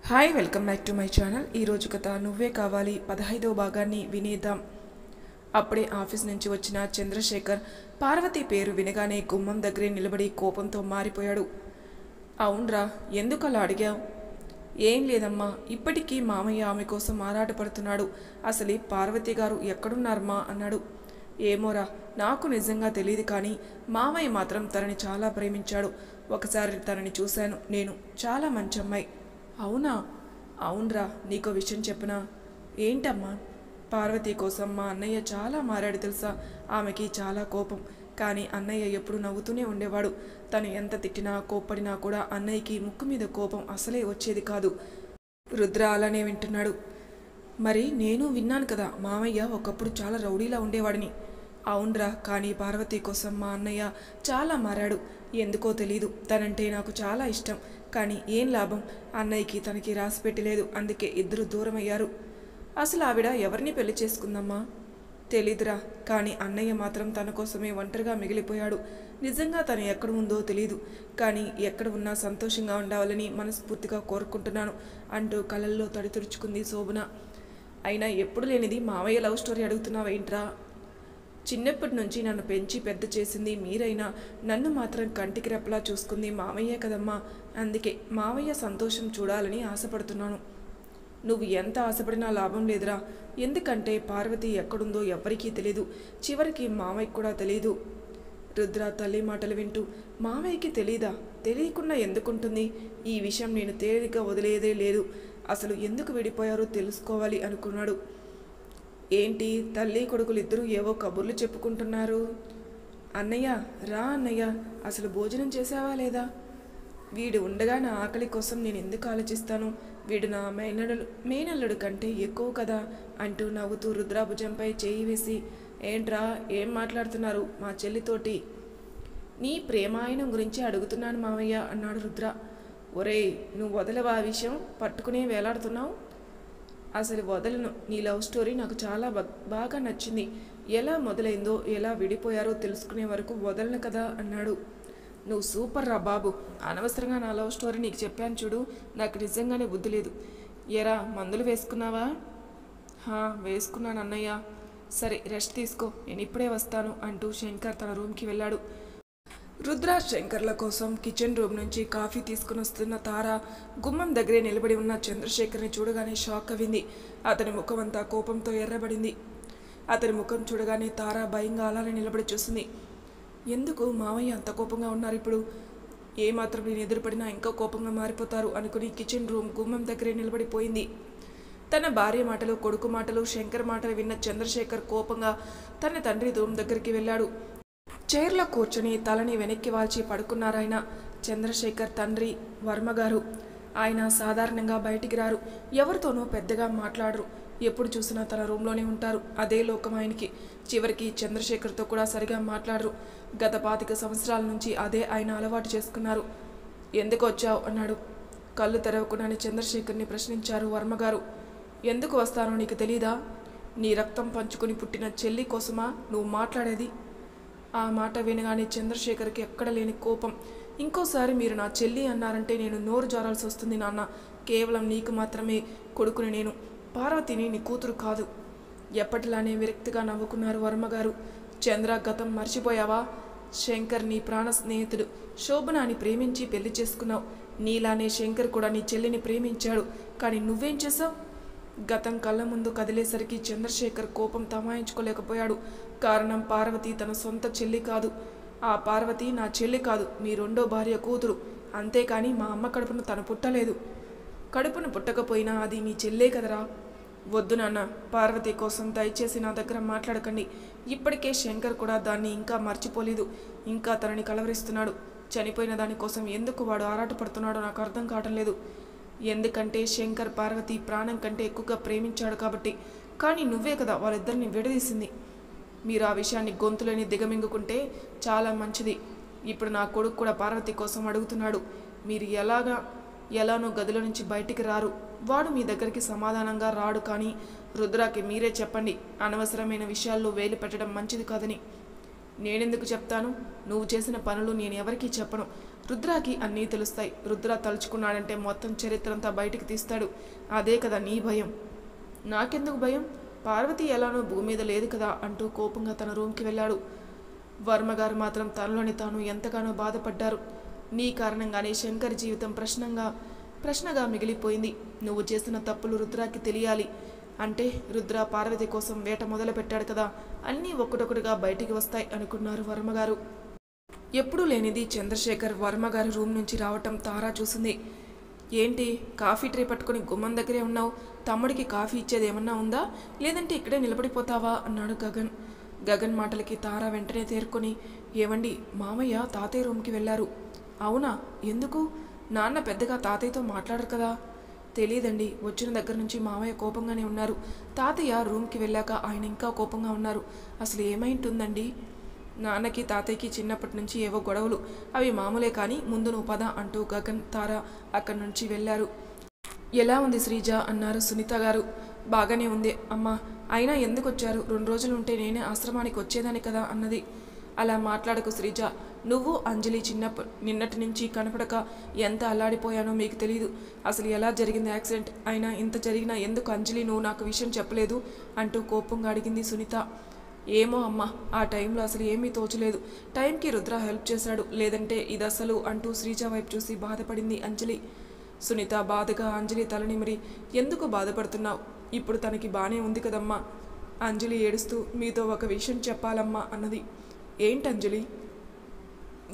Hi welcome back to my channel. ఈరోజు కథ నువ్వే కావాలి 15వ భాగాన్ని వినేద్దాం. అప్పుడే ఆఫీస్ నుంచి వచ్చిన చంద్రశేఖర్ పార్వతి పేరు వినగానే గుమ్మం దగ్గరే నిలబడి కోపంతో మారిపోయాడు. అవునరా, ఎందుకు అలా అడిగావు? ఏం లేదమ్మా, ఇప్పటికీ మామయ్య ఆమె కోసం ఆరాటపడుతున్నాడు. అసలు పార్వతి గారు ఎక్కడున్నారమ్మా అన్నాడు. ఏమోరా, నాకు నిజంగా తెలియదు, కానీ మామయ్య మాత్రం తనని చాలా ప్రేమించాడు. ఒకసారి తనని చూశాను నేను. చాలా మంచి అమ్మాయి. అవునా? అవునరా, నీకో విషయం చెప్పనా? ఏంటమ్మా? పార్వతి కోసం మా అన్నయ్య చాలా మారాడు తెలుసా. ఆమెకి చాలా కోపం, కానీ అన్నయ్య ఎప్పుడు నవ్వుతూనే ఉండేవాడు. తను ఎంత తిట్టినా కోప్పడినా కూడా అన్నయ్యకి ముక్కు మీద కోపం అసలే వచ్చేది కాదు. రుద్ర అలానే వింటున్నాడు. మరి నేను విన్నాను కదా, మామయ్య ఒకప్పుడు చాలా రౌడీలా ఉండేవాడిని. అవునరా, కానీ పార్వతి కోసం మా అన్నయ్య చాలా మారాడు. ఎందుకో తెలీదు, తనంటే నాకు చాలా ఇష్టం. కానీ ఏం లాభం, అన్నయ్యకి తనకి రాసి పెట్టలేదు. అందుకే ఇద్దరు దూరం అయ్యారు. అసలు ఆవిడ ఎవరిని పెళ్లి చేసుకుందమ్మా? తెలీదురా, కానీ అన్నయ్య మాత్రం తన కోసమే ఒంటరిగా మిగిలిపోయాడు. నిజంగా తను ఎక్కడ ఉందో తెలీదు, కానీ ఎక్కడ ఉన్నా సంతోషంగా ఉండాలని మనస్ఫూర్తిగా కోరుకుంటున్నాను అంటూ కళ్ళల్లో తడి తుడుచుకుంది శోభన. అయినా ఎప్పుడు లేనిది మావయ్య లవ్ స్టోరీ అడుగుతున్నావేంట్రా? చిన్నప్పటి నుంచి నన్ను పెంచి పెద్ద చేసింది మీరైనా నన్ను మాత్రం కంటికి రెప్పలా చూసుకుంది మామయ్య కదమ్మా. అందుకే మామయ్య సంతోషం చూడాలని ఆశపడుతున్నాను. నువ్వు ఎంత ఆశపడినా లాభం లేదురా. ఎందుకంటే పార్వతి ఎక్కడుందో ఎవ్వరికీ తెలీదు. చివరికి మామయ్యకి కూడా తెలీదు. రుద్ర తల్లి మాటలు వింటూ, మామయ్యకి తెలీదా? తెలియకుండా ఎందుకుంటుంది? ఈ విషయం నేను తేలిగ్గా వదిలేదే లేదు. అసలు ఎందుకు విడిపోయారో తెలుసుకోవాలి అనుకున్నాడు. ఏంటి, తల్లి కొడుకులు ఇద్దరూ ఏవో కబుర్లు చెప్పుకుంటున్నారు? అన్నయ్య రా అన్నయ్య, అసలు భోజనం చేసావా లేదా? వీడు ఉండగా నా ఆకలి కోసం నేను ఎందుకు ఆలోచిస్తాను? వీడు నా మేనల్లుడు కంటే ఎక్కువ కదా అంటూ నవ్వుతూ రుద్రాభుజంపై చేయి వేసి, ఏంట్రా ఏం మాట్లాడుతున్నారు మా చెల్లితోటి? నీ ప్రేమాయణం గురించి అడుగుతున్నాను మామయ్య అన్నాడు రుద్ర. ఒరేయ్, నువ్వు వదలవా ఆ విషయం? పట్టుకునే వేలాడుతున్నావు. అసలు వదలను. నీ లవ్ స్టోరీ నాకు చాలా బాగా నచ్చింది. ఎలా మొదలైందో ఎలా విడిపోయారో తెలుసుకునే వరకు వదలను కదా అన్నాడు. నువ్వు సూపర్ రా బాబు. అనవసరంగా నా లవ్ స్టోరీ నీకు చెప్పాను చూడు. నాకు నిజంగానే బుద్ధి లేదు. ఎరా, మందులు వేసుకున్నావా? వేసుకున్నాను అన్నయ్య. సరే, రెస్ట్ తీసుకో, నేను ఇప్పుడే వస్తాను అంటూ శంకర్ తన రూమ్కి వెళ్ళాడు. రుద్ర శంకర్ల కోసం కిచెన్ రూమ్ నుంచి కాఫీ తీసుకుని వస్తున్న తార గుమ్మం దగ్గరే నిలబడి ఉన్న చంద్రశేఖర్ని చూడగానే షాక్ అయింది. అతని ముఖం అంతా కోపంతో ఎర్రబడింది. అతని ముఖం చూడగానే తార భయంగా అలానే నిలబడి చూసింది. ఎందుకు మామయ్య అంత కోపంగా ఉన్నారు ఇప్పుడు? ఏమాత్రం నేను ఎదురుపడినా ఇంకా కోపంగా మారిపోతారు అనుకుని కిచెన్ రూమ్ గుమ్మం దగ్గరే నిలబడిపోయింది. తన భార్య మాటలు, కొడుకు మాటలు, శంకర్ మాటలు విన్న చంద్రశేఖర్ కోపంగా తన తండ్రి రూమ్ దగ్గరికి వెళ్ళాడు. చైర్లో కూర్చొని తలని వెనక్కి వాల్చి పడుకున్నారాయన. చంద్రశేఖర్ తండ్రి వర్మగారు. ఆయన సాధారణంగా బయటికి రారు, ఎవరితోనూ పెద్దగా మాట్లాడరు. ఎప్పుడు చూసినా తన రూమ్లోనే ఉంటారు. అదే లోకం ఆయనకి. చివరికి చంద్రశేఖర్తో కూడా సరిగా మాట్లాడరు. గత 25 సంవత్సరాల నుంచి అదే ఆయన అలవాటు చేసుకున్నారు. ఎందుకు వచ్చావు అన్నాడు. కళ్ళు తెరవకుండానే చంద్రశేఖర్ని ప్రశ్నించారు వర్మగారు. ఎందుకు వస్తానో నీకు తెలీదా? నీ రక్తం పంచుకుని పుట్టిన చెల్లి కోసమా నువ్వు మాట్లాడేది? ఆ మాట వినగానే చంద్రశేఖర్కి ఎక్కడ లేని కోపం. ఇంకోసారి మీరు నా చెల్లి అన్నారంటే నేను నోరు జారాల్సి వస్తుంది నాన్న. కేవలం నీకు మాత్రమే కొడుకుని నేను, పార్వతిని నీ కూతురు కాదు. ఎప్పటిలానే విరక్తిగా నవ్వుకున్నారు వర్మగారు. చంద్ర, గతం మర్చిపోయావా? శంకర్ నీ ప్రాణ స్నేహితుడు. శోభనాని ప్రేమించి పెళ్లి చేసుకున్నావు. నీలానే శంకర్ కూడా నీ చెల్లిని ప్రేమించాడు. కానీ నువ్వేం చేసావు? గతం కళ్ళ ముందు కదిలేసరికి చంద్రశేఖర్ కోపం తమాయించుకోలేకపోయాడు. కారణం, పార్వతి తన సొంత చెల్లి కాదు. ఆ పార్వతి నా చెల్లి కాదు, మీ రెండో భార్య కూతురు. అంతేకాని మా అమ్మ కడుపును తను పుట్టలేదు. కడుపును పుట్టకపోయినా అది మీ చెల్లే కదరా. వద్దు నాన్న, పార్వతి కోసం దయచేసి నా దగ్గర మాట్లాడకండి. ఇప్పటికే శంకర్ కూడా దాన్ని ఇంకా మర్చిపోలేదు. ఇంకా తనని కలవరిస్తున్నాడు. చనిపోయిన దానికోసం ఎందుకు వాడు ఆరాటపడుతున్నాడో నాకు అర్థం కావటం లేదు. ఎందుకంటే శంకర్ పార్వతి ప్రాణం కంటే ఎక్కువగా ప్రేమించాడు కాబట్టి. కానీ నువ్వే కదా వాళ్ళిద్దరిని విడదీసింది. మీరు ఆ విషయాన్ని గొంతులని దిగమింగుకుంటే చాలా మంచిది. ఇప్పుడు నా కొడుకు కూడా పార్వతి కోసం అడుగుతున్నాడు. మీరు ఎలానో గదిలో నుంచి బయటికి రారు. వాడు మీ దగ్గరికి సమాధానంగా రాడు. కానీ రుద్రాకి మీరే చెప్పండి, అనవసరమైన విషయాల్లో వేలు పెట్టడం మంచిది కాదని. నేనెందుకు చెప్తాను? నువ్వు చేసిన పనులు నేను ఎవరికీ చెప్పను. రుద్రాకి అన్నీ తెలుస్తాయి. రుద్ర తలుచుకున్నాడంటే మొత్తం చరిత్ర అంతా బయటికి తీస్తాడు. అదే కదా నీ భయం. నాకెందుకు భయం? పార్వతి ఎలానో భూమి మీద లేదు కదా అంటూ కోపంగా తన రూమ్కి వెళ్ళాడు. వర్మగారు మాత్రం తనలోని తాను ఎంతగానో బాధపడ్డారు. నీ కారణంగానే శంకర్ జీవితం ప్రశ్నగా మిగిలిపోయింది. నువ్వు చేసిన తప్పులు రుద్రాకి తెలియాలి అంటే రుద్ర పార్వతి కోసం వేట మొదలు పెట్టాడు కదా, అన్నీ ఒక్కటొక్కటిగా బయటికి వస్తాయి అనుకున్నారు వర్మగారు. ఎప్పుడూ లేనిది చంద్రశేఖర్ వర్మగారి రూమ్ నుంచి రావటం తారా చూసింది. ఏంటి కాఫీ ట్రే పట్టుకుని గుమ్మం దగ్గరే ఉన్నావు? తమ్ముడికి కాఫీ ఇచ్చేది ఏమన్నా ఉందా, లేదంటే ఇక్కడే నిలబడిపోతావా అన్నాడు గగన్. గగన్ మాటలకి తారా వెంటనే తేరుకొని, ఏవండి మామయ్య తాతయ్య రూమ్కి వెళ్ళారు. అవునా, ఎందుకు? నాన్న పెద్దగా తాతయ్యతో మాట్లాడరు కదా. తెలియదండి, వచ్చిన దగ్గర నుంచి మామయ్య కోపంగానే ఉన్నారు. తాతయ్య రూమ్కి వెళ్ళాక ఆయన ఇంకా కోపంగా ఉన్నారు. అసలు ఏమైంటుందండి? నాన్నకి తాతయ్యకి చిన్నప్పటి నుంచి ఏవో గొడవలు, అవి మామూలే కానీ ముందు నువ్వు పద అంటూ గగన్ తారా అక్కడి నుంచి వెళ్ళారు. ఎలా ఉంది శ్రీజ అన్నారు సునీత గారు. బాగానే ఉంది అమ్మా, అయినా ఎందుకు వచ్చారు? 2 రోజులు ఉంటే నేనే ఆశ్రమానికి వచ్చేదాన్ని కదా అన్నది. అలా మాట్లాడకు శ్రీజ, నువ్వు అంజలి నిన్నటి నుంచి కనపడక ఎంత అల్లాడిపోయానో మీకు తెలీదు. అసలు ఎలా జరిగింది యాక్సిడెంట్? అయినా ఇంత జరిగినా ఎందుకు అంజలి నువ్వు నాకు విషయం చెప్పలేదు అంటూ కోపంగా అడిగింది సునీత. ఏమో అమ్మా, ఆ టైంలో అసలు ఏమీ తోచలేదు. టైంకి రుద్ర హెల్ప్ చేశాడు, లేదంటే ఇది అసలు అంటూ శ్రీజ వైపు చూసి బాధపడింది అంజలి. సునీత బాధగా అంజలి తలనిమిరి, ఎందుకు బాధపడుతున్నావు? ఇప్పుడు తనకి బానే ఉంది కదమ్మా. అంజలి ఏడుస్తూ, మీతో ఒక విషయం చెప్పాలమ్మా అన్నది. ఏంటంజలి?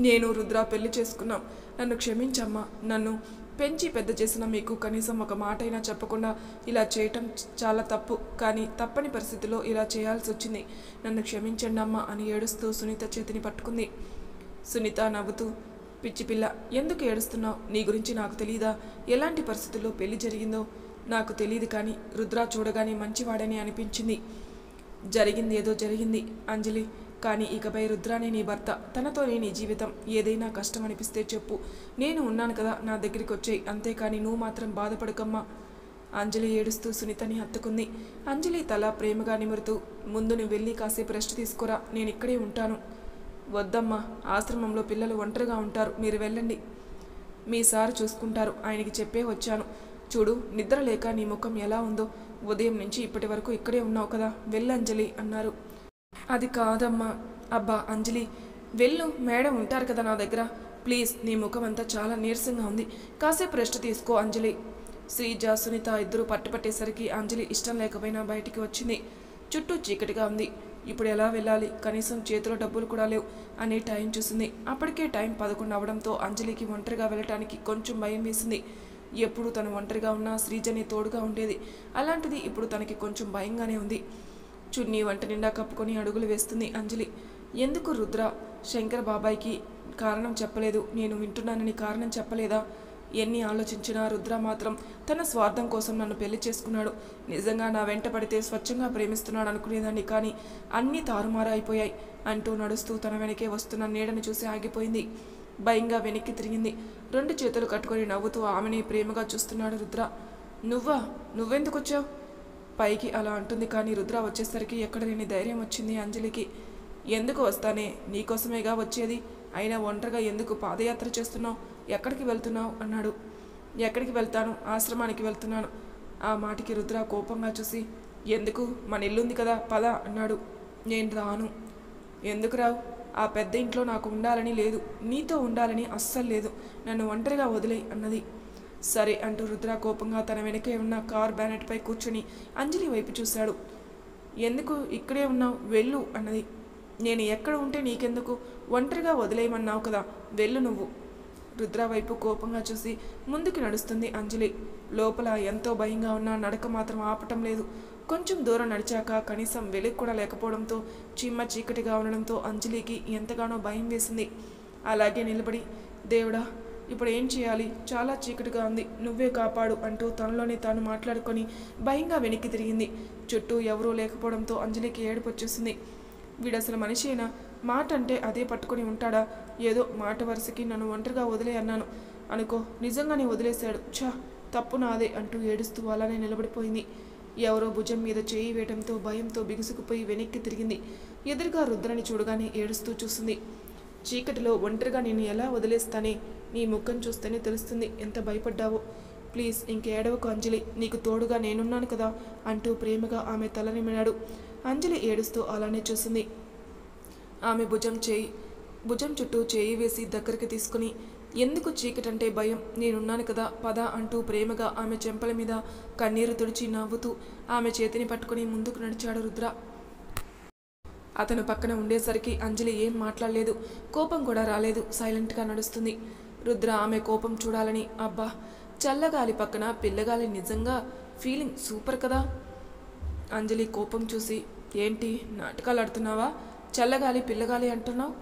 నేను రుద్ర పెళ్లి చేసుకున్నాం. నన్ను క్షమించమ్మా. నన్ను పెంచి పెద్ద చేసిన మీకు కనీసం ఒక మాట అయినా చెప్పకుండా ఇలా చేయటం చాలా తప్పు. కానీ తప్పని పరిస్థితిలో ఇలా చేయాల్సి వచ్చింది. నన్ను క్షమించండి అమ్మా అని ఏడుస్తూ సునీత చేతిని పట్టుకుంది. సునీత నవ్వుతూ, పిచ్చి పిల్ల, ఎందుకు ఏడుస్తున్నావు? నీ గురించి నాకు తెలీదా? ఎలాంటి పరిస్థితుల్లో పెళ్లి జరిగిందో నాకు తెలియదు, కానీ రుద్ర చూడగానే మంచివాడని అనిపించింది. జరిగింది ఏదో జరిగింది అంజలి, కానీ ఇకపై రుద్రానే నీ భర్త, తనతోనే నీ జీవితం. ఏదైనా కష్టం అనిపిస్తే చెప్పు, నేను ఉన్నాను కదా, నా దగ్గరికి వచ్చేయి. అంతేకాని నువ్వు మాత్రం బాధపడకమ్మా. అంజలి ఏడుస్తూ సునీతని హత్తుకుంది. అంజలి తల ప్రేమగా నిమురుతూ, ముందు నువ్వు వెళ్ళి కాసేపు రెస్ట్ తీసుకోరా, నేను ఇక్కడే ఉంటాను. వద్దమ్మా, ఆశ్రమంలో పిల్లలు ఒంటరిగా ఉంటారు, మీరు వెళ్ళండి. మీ సారు చూసుకుంటారు, ఆయనకి చెప్పే వచ్చాను. చూడు, నిద్ర లేక నీ ముఖం ఎలా ఉందో. ఉదయం నుంచి ఇప్పటి వరకు ఇక్కడే ఉన్నావు కదా, వెళ్ళు అంజలి అన్నారు. అది కాదమ్మా. అబ్బా అంజలి, వెళ్ళు, మేడం ఉంటారు కదా నా దగ్గర. ప్లీజ్, నీ ముఖం అంతా చాలా నీరసంగా ఉంది, కాసేపు రెస్ట్ తీసుకో అంజలి. శ్రీజ సునీత ఇద్దరు పట్టుపట్టేసరికి అంజలి ఇష్టం లేకపోయినా బయటికి వచ్చింది. చుట్టూ చీకటిగా ఉంది. ఇప్పుడు ఎలా వెళ్ళాలి? కనీసం చేతిలో డబ్బులు కూడా లేవు అనే టైం చూసింది. అప్పటికే టైం 11 అవడంతో అంజలికి ఒంటరిగా వెళ్ళటానికి కొంచెం భయం వేసింది. ఎప్పుడు తను ఒంటరిగా ఉన్నా శ్రీజని తోడుగా ఉండేది. అలాంటిది ఇప్పుడు తనకి కొంచెం భయంగానే ఉంది. చున్నీ వంట నిండా కప్పుకొని అడుగులు వేస్తుంది అంజలి. ఎందుకు రుద్ర శంకర్ బాబాయ్కి కారణం చెప్పలేదు? నేను వింటున్నానని కారణం చెప్పలేదా? ఎన్ని ఆలోచించినా రుద్ర మాత్రం తన స్వార్థం కోసం నన్ను పెళ్లి చేసుకున్నాడు. నిజంగా నా వెంట పడితే స్వచ్ఛంగా ప్రేమిస్తున్నాడు అనుకునేదాన్ని, కానీ అన్నీ తారుమారు అయిపోయాయి అంటూ నడుస్తూ తన వెనకే వస్తున్న నీడను చూసి ఆగిపోయింది. భయంగా వెనక్కి తిరిగింది. 2 చేతులు కట్టుకొని నవ్వుతూ ఆమెని ప్రేమగా చూస్తున్నాడు రుద్ర. నువ్వెందుకు వచ్చావు? పైకి అలా అంటుంది, కానీ రుద్ర వచ్చేసరికి ఎక్కడ లేని ధైర్యం వచ్చింది అంజలికి. ఎందుకు వస్తానే, నీకోసమేగా వచ్చేది. అయినా ఒంటరిగా ఎందుకు పాదయాత్ర చేస్తున్నావు? ఎక్కడికి వెళ్తున్నావు అన్నాడు. ఎక్కడికి వెళ్తాను, ఆశ్రమానికి వెళ్తున్నాను. ఆ మాటికి రుద్ర కోపంగా చూసి, ఎందుకు? మన ఇల్లుంది కదా, పద అన్నాడు. నేను రాను. ఎందుకు రావు? ఆ పెద్ద ఇంట్లో నాకు ఉండాలని లేదు, నీతో ఉండాలని అస్సలు లేదు. నన్ను ఒంటరిగా వదిలేయి అన్నది. సరే అంటూ రుద్ర కోపంగా తన వెనకే ఉన్న కార్ బ్యానెట్పై కూర్చుని అంజలి వైపు చూశాడు. ఎందుకు ఇక్కడే ఉన్నావు? వెళ్ళు అన్నది. నేను ఎక్కడ ఉంటే నీకెందుకు? ఒంటరిగా వదిలేయమన్నావు కదా, వెళ్ళు నువ్వు. రుద్ర వైపు కోపంగా చూసి ముందుకు నడుస్తుంది అంజలి. లోపల ఎంతో భయంగా ఉన్న నడక మాత్రం ఆపటం లేదు. కొంచెం దూరం నడిచాక కనీసం వెలుగు కూడా లేకపోవడంతో చిమ్మ చీకటిగా ఉండడంతో అంజలికి ఎంతగానో భయం వేసింది. అలాగే నిలబడి, దేవుడా ఇప్పుడు ఏం చేయాలి? చాలా చీకటిగా ఉంది, నువ్వే కాపాడు అంటూ తనలోనే తాను మాట్లాడుకొని భయంగా వెనక్కి తిరిగింది. చుట్టూ ఎవరూ లేకపోవడంతో అంజలికి ఏడుపు వచ్చేసింది. వీడసలు మనిషేనా? మాట అంటే అదే పట్టుకొని ఉంటాడా? ఏదో మాట వరుసకి నన్ను ఒంటరిగా వదిలే అన్నాను అనుకో, నిజంగానే వదిలేశాడు. ఛా, తప్పు నాదే అంటూ ఏడుస్తూ అలానే నిలబడిపోయింది. ఎవరో భుజం మీద చేయి వేయడంతో భయంతో బిగుసుకుపోయి వెనక్కి తిరిగింది. ఎదురుగా రుద్రని చూడగానే ఏడుస్తూ చూసింది. చీకటిలో ఒంటరిగా నేను ఎలా వదిలేస్తానే? నీ ముఖం చూస్తేనే తెలుస్తుంది ఎంత భయపడ్డావో. ప్లీజ్ ఇంకేడవకు అంజలి, నీకు తోడుగా నేనున్నాను కదా అంటూ ప్రేమగా ఆమె తలనిమిడాడు. అంజలి ఏడుస్తూ అలానే చూసింది. ఆమె భుజం చుట్టూ చేయి వేసి దగ్గరికి తీసుకుని, ఎందుకు చీకటంటే భయం, నేనున్నాను కదా పద అంటూ ప్రేమగా ఆమె చెంపల మీద కన్నీరు తుడిచి నవ్వుతూ ఆమె చేతిని పట్టుకుని ముందుకు నడిచాడు రుద్ర. అతను పక్కన ఉండేసరికి అంజలి ఏం మాట్లాడలేదు, కోపం కూడా రాలేదు, సైలెంట్గా నడుస్తుంది. రుద్ర ఆమె కోపం చూడాలని, అబ్బా చల్లగాలి పక్కన పిల్లగాలి, నిజంగా ఫీలింగ్ సూపర్ కదా. అంజలి కోపం చూసి, ఏంటి నాటకాలు ఆడుతున్నావా? చల్లగాలి పిల్లగాలి అంటున్నావు?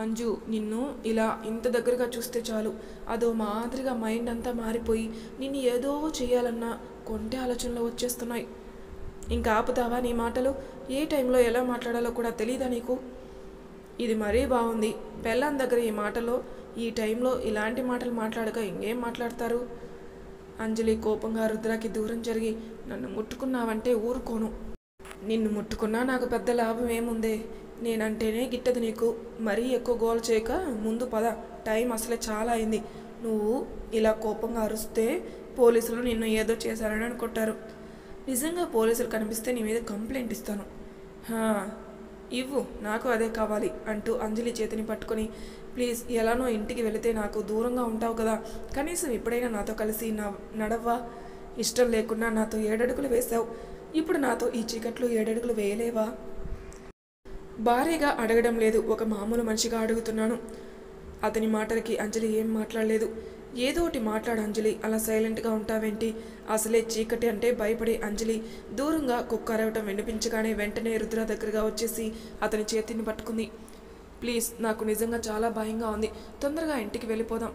అంజు, నిన్ను ఇలా ఇంత దగ్గరగా చూస్తే చాలు అదో మాదిరిగా మైండ్ అంతా మారిపోయి నిన్ను ఏదో చేయాలన్నా కొంటే ఆలోచనలు వచ్చేస్తున్నాయి. ఇంకా ఆపుతావా నీ మాటలు? ఏ టైంలో ఎలా మాట్లాడాలో కూడా తెలీదా నీకు? ఇది మరీ బాగుంది. పెళ్ళాం దగ్గర ఈ మాటలో ఈ టైంలో ఇలాంటి మాటలు మాట్లాడక ఇంకేం మాట్లాడతారు? అంజలి కోపంగా రుద్రకి దూరం జరిగి, నన్ను ముట్టుకున్నావంటే ఊరుకోను. నిన్ను ముట్టుకున్నా నాకు పెద్ద లాభం ఏముందే? నేనంటేనే గిట్టదు నీకు. మరీ ఎక్కువ గోల చేయక ముందు పద, టైం అసలే చాలా అయింది. నువ్వు ఇలా కోపంగా అరుస్తే పోలీసులు నిన్ను ఏదో చేశారని అనుకుంటారు. నిజంగా పోలీసులు కనిపిస్తే నీ మీద కంప్లైంట్ ఇస్తాను. ఇవ్వు, నాకు అదే కావాలి అంటూ అంజలి చేతిని పట్టుకొని, ప్లీజ్ ఎలానో ఇంటికి వెళితే నాకు దూరంగా ఉంటావు కదా, కనీసం ఇప్పుడైనా నాతో కలిసి నడవ్వా? ఇష్టం లేకుండా నాతో 7 అడుగులు వేశావు, ఇప్పుడు నాతో ఈ చీకట్లు 7 అడుగులు వేయలేవా? భారీగా అడగడం లేదు, ఒక మామూలు మనిషిగా అడుగుతున్నాను. అతని మాటలకి అంజలి ఏం మాట్లాడలేదు. ఏదో ఒకటి మాట్లాడు అంజలి, అలా సైలెంట్గా ఉంటావేంటి? అసలే చీకటి అంటే భయపడే అంజలి దూరంగా కుక్క అరవటం వినిపించగానే వెంటనే రుద్ర దగ్గరగా వచ్చేసి అతని చేతిని పట్టుకుంది. ప్లీజ్, నాకు నిజంగా చాలా భయంగా ఉంది, తొందరగా ఇంటికి వెళ్ళిపోదాం,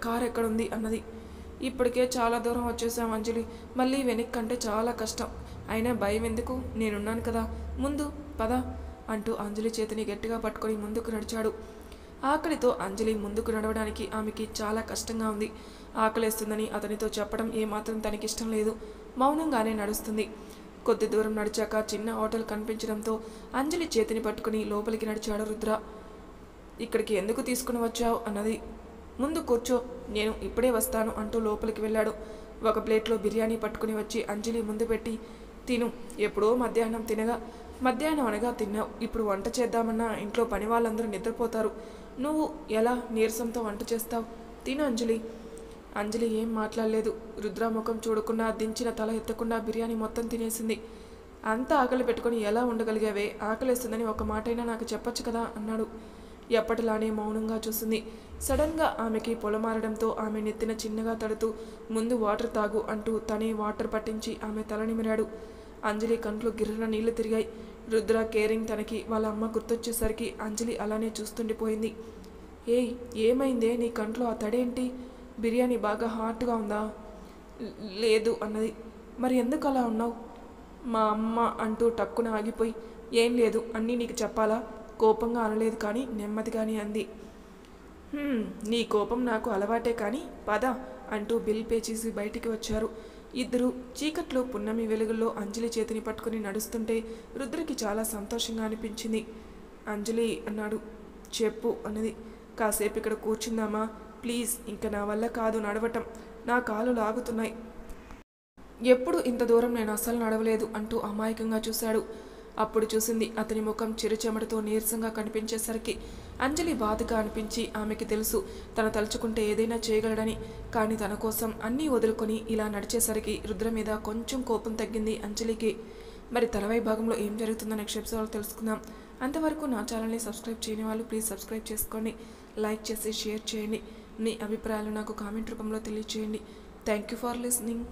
కారు ఎక్కడుంది అన్నది. ఇప్పటికే చాలా దూరం వచ్చేసాం అంజలి, మళ్ళీ వెనక్కి అంటే చాలా కష్టం. అయినా భయం ఎందుకు, నేనున్నాను కదా, ముందు పద అంటూ అంజలి చేతిని గట్టిగా పట్టుకొని ముందుకు నడిచాడు. ఆకలితో అంజలి ముందుకు నడవడానికి ఆమెకి చాలా కష్టంగా ఉంది. ఆకలేస్తుందని అతనితో చెప్పడం ఏమాత్రం తనకిష్టం లేదు. మౌనంగానే నడుస్తుంది. కొద్ది దూరం నడిచాక చిన్న హోటల్ కనిపించడంతో అంజలి చేతిని పట్టుకుని లోపలికి నడిచాడు రుద్ర. ఇక్కడికి ఎందుకు తీసుకుని వచ్చావు అన్నది. ముందు కూర్చో, నేను ఇప్పుడే వస్తాను అంటూ లోపలికి వెళ్ళాడు. ఒక ప్లేట్లో బిర్యానీ పట్టుకుని వచ్చి అంజలి ముందు పెట్టి, తిను, ఎప్పుడో మధ్యాహ్నం అనగా తిన్నావు, ఇప్పుడు వంట చేద్దామన్నా ఇంట్లో పని వాళ్ళందరూ నిద్రపోతారు, నువ్వు ఎలా నీరసంతో వంట చేస్తావు, తిను అంజలి. అంజలి ఏం మాట్లాడలేదు. రుద్ర ముఖం చూడకుండా దించిన తల ఎత్తకుండా బిర్యానీ మొత్తం తినేసింది. అంత ఆకలి పెట్టుకుని ఎలా ఉండగలిగావే? ఆకలిస్తుందని ఒక మాటైనా నాకు చెప్పొచ్చు కదా అన్నాడు. ఎప్పటిలానే మౌనంగా చూసింది. సడన్గా ఆమెకి పొలమారడంతో ఆమె నెత్తిన చిన్నగా తడుతూ, ముందు వాటర్ తాగు అంటూ తనే వాటర్ పట్టించి ఆమె తలనిమిరాడు. అంజలి కంట్లో గిర్రన నీళ్లు తిరిగాయి. రుద్ర కేరింగ్ తనకి వాళ్ళ అమ్మ గుర్తొచ్చేసరికి అంజలి అలానే చూస్తుండిపోయింది. ఏయ్, ఏమైందే, నీ కంట్లో ఆ తడేంటి? బిర్యానీ బాగా హాట్గా ఉందా? లేదు అన్నది. మరి ఎందుకు అలా ఉన్నావు? మా అమ్మ అంటూ టక్కున ఆగిపోయి, ఏం లేదు, అన్నీ నీకు చెప్పాలా? కోపంగా అనలేదు కానీ నెమ్మదిగానే అంది. నీ కోపం నాకు అలవాటే కానీ పద అంటూ బిల్ పే చేసి బయటికి వచ్చారు. ఇద్దరు చీకట్లో పున్నమి వెలుగుల్లో అంజలి చేతిని పట్టుకుని నడుస్తుంటే రుద్రకి చాలా సంతోషంగా అనిపించింది. అంజలి అన్నాడు. చెప్పు అన్నది. కాసేపు ఇక్కడ కూర్చుందామా ప్లీజ్, ఇంకా నా వల్ల కాదు నడవటం, నా కాళ్ళు లాగుతున్నాయి. ఎప్పుడు ఇంత దూరం నేను అస్సలు నడవలేదు అంటూ అమాయకంగా చూశాడు. అప్పుడు చూసింది అతని ముఖం చిరుచెమటతో నీరసంగా కనిపించేసరికి అంజలి బాధగా అనిపించి, ఆమెకి తెలుసు తను తలుచుకుంటే ఏదైనా చేయగలడని, కానీ తన కోసం అన్నీ వదులుకొని ఇలా నడిచేసరికి రుద్ర మీద కొంచెం కోపం తగ్గింది అంజలికి. మరి తర్వాయి భాగంలో ఏం జరుగుతుందో నెక్స్ట్ ఎపిసోడ్లో తెలుసుకుందాం. అంతవరకు నా ఛానల్ని సబ్స్క్రైబ్ చేయని వాళ్ళు ప్లీజ్ సబ్స్క్రైబ్ చేసుకోండి, లైక్ చేసి షేర్ చేయండి, మీ అభిప్రాయాలు నాకు కామెంట్ రూపంలో తెలియజేయండి. Thank you for listening.